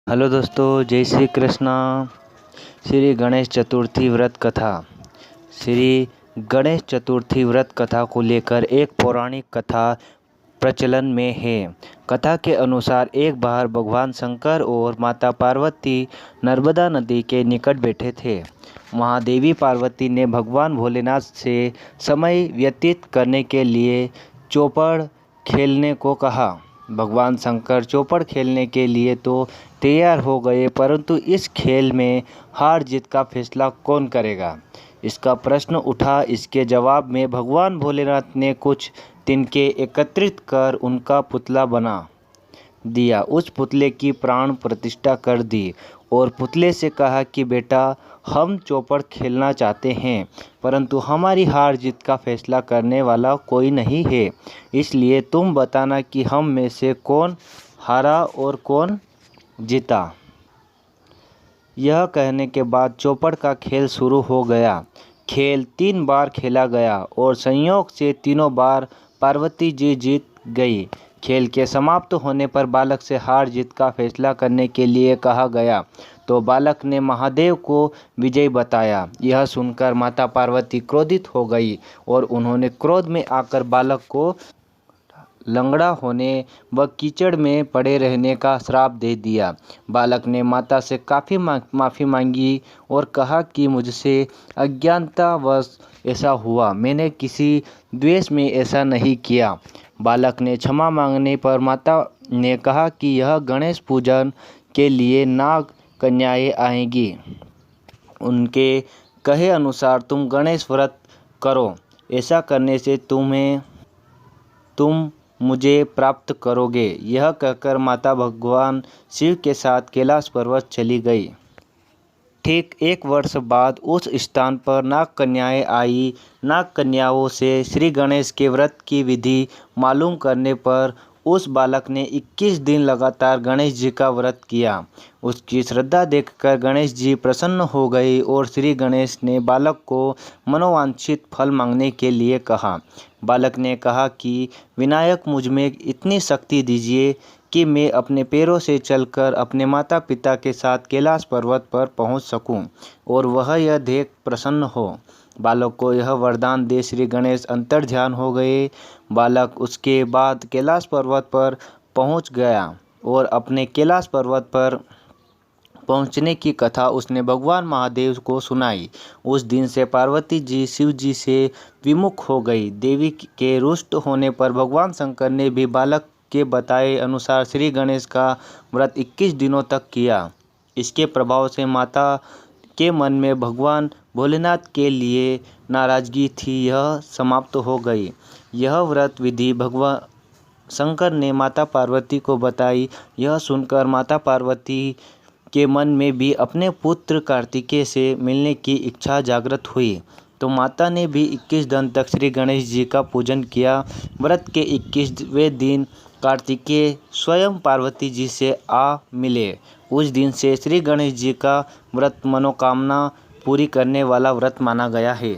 Hello दोस्तों, जय श्री कृष्णा। श्री गणेश चतुर्थी व्रत कथा। श्री गणेश चतुर्थी व्रत कथा को लेकर एक पौराणिक कथा प्रचलन में है। कथा के अनुसार एक बार भगवान शंकर और माता पार्वती नर्मदा नदी के निकट बैठे थे। वहाँ देवी पार्वती ने भगवान भोलेनाथ से समय व्यतीत करने के लिए चौपड़ खेलने को कहा। भगवान शंकर चौपड़ खेलने के लिए तो तैयार हो गए, परंतु इस खेल में हार जीत का फैसला कौन करेगा, इसका प्रश्न उठा। इसके जवाब में भगवान भोलेनाथ ने कुछ तिनके एकत्रित कर उनका पुतला बना दिया। उस पुतले की प्राण प्रतिष्ठा कर दी और पुतले से कहा कि बेटा, हम चौपड़ खेलना चाहते हैं, परंतु हमारी हार जीत का फैसला करने वाला कोई नहीं है, इसलिए तुम बताना कि हम में से कौन हारा और कौन जीता। यह कहने के बाद चौपड़ का खेल शुरू हो गया। खेल 3 बार खेला गया और संयोग से तीनों बार पार्वती जी जीत गई। खेल के समाप्त होने पर बालक से हार जीत का फैसला करने के लिए कहा गया, तो बालक ने महादेव को विजयी बताया। यह सुनकर माता पार्वती क्रोधित हो गई और उन्होंने क्रोध में आकर बालक को लंगड़ा होने व कीचड़ में पड़े रहने का श्राप दे दिया। बालक ने माता से काफ़ी माफ़ी मांगी और कहा कि मुझसे अज्ञानतावश ऐसा हुआ, मैंने किसी द्वेष में ऐसा नहीं किया। बालक ने क्षमा मांगने पर माता ने कहा कि यह गणेश पूजन के लिए नाग कन्याएं आएंगी, उनके कहे अनुसार तुम गणेश व्रत करो, ऐसा करने से तुम मुझे प्राप्त करोगे। यह कहकर माता भगवान शिव के साथ कैलाश पर्वत चली गई। ठीक 1 वर्ष बाद उस स्थान पर नाग कन्याएं आई। नाग कन्याओं से श्री गणेश के व्रत की विधि मालूम करने पर उस बालक ने 21 दिन लगातार गणेश जी का व्रत किया। उसकी श्रद्धा देखकर गणेश जी प्रसन्न हो गए और श्री गणेश ने बालक को मनोवांछित फल मांगने के लिए कहा। बालक ने कहा कि विनायक, मुझ में इतनी शक्ति दीजिए कि मैं अपने पैरों से चलकर अपने माता पिता के साथ कैलाश पर्वत पर पहुंच सकूं और वह यह देख प्रसन्न हो। बालक को यह वरदान दे श्री गणेश अंतर्ध्यान हो गए। बालक उसके बाद कैलाश पर्वत पर पहुंच गया और अपने कैलाश पर्वत पर पहुंचने की कथा उसने भगवान महादेव को सुनाई। उस दिन से पार्वती जी शिव जी से विमुख हो गई। देवी के रुष्ट होने पर भगवान शंकर ने भी बालक के बताए अनुसार श्री गणेश का व्रत 21 दिनों तक किया। इसके प्रभाव से माता के मन में भगवान भोलेनाथ के लिए नाराजगी थी, यह समाप्त हो गई। यह व्रत विधि भगवान शंकर ने माता पार्वती को बताई। यह सुनकर माता पार्वती के मन में भी अपने पुत्र कार्तिकेय से मिलने की इच्छा जागृत हुई, तो माता ने भी 21 दिन तक श्री गणेश जी का पूजन किया। व्रत के 21वें दिन कार्तिकेय स्वयं पार्वती जी से आ मिले। उस दिन से श्री गणेश जी का व्रत मनोकामना पूरी करने वाला व्रत माना गया है।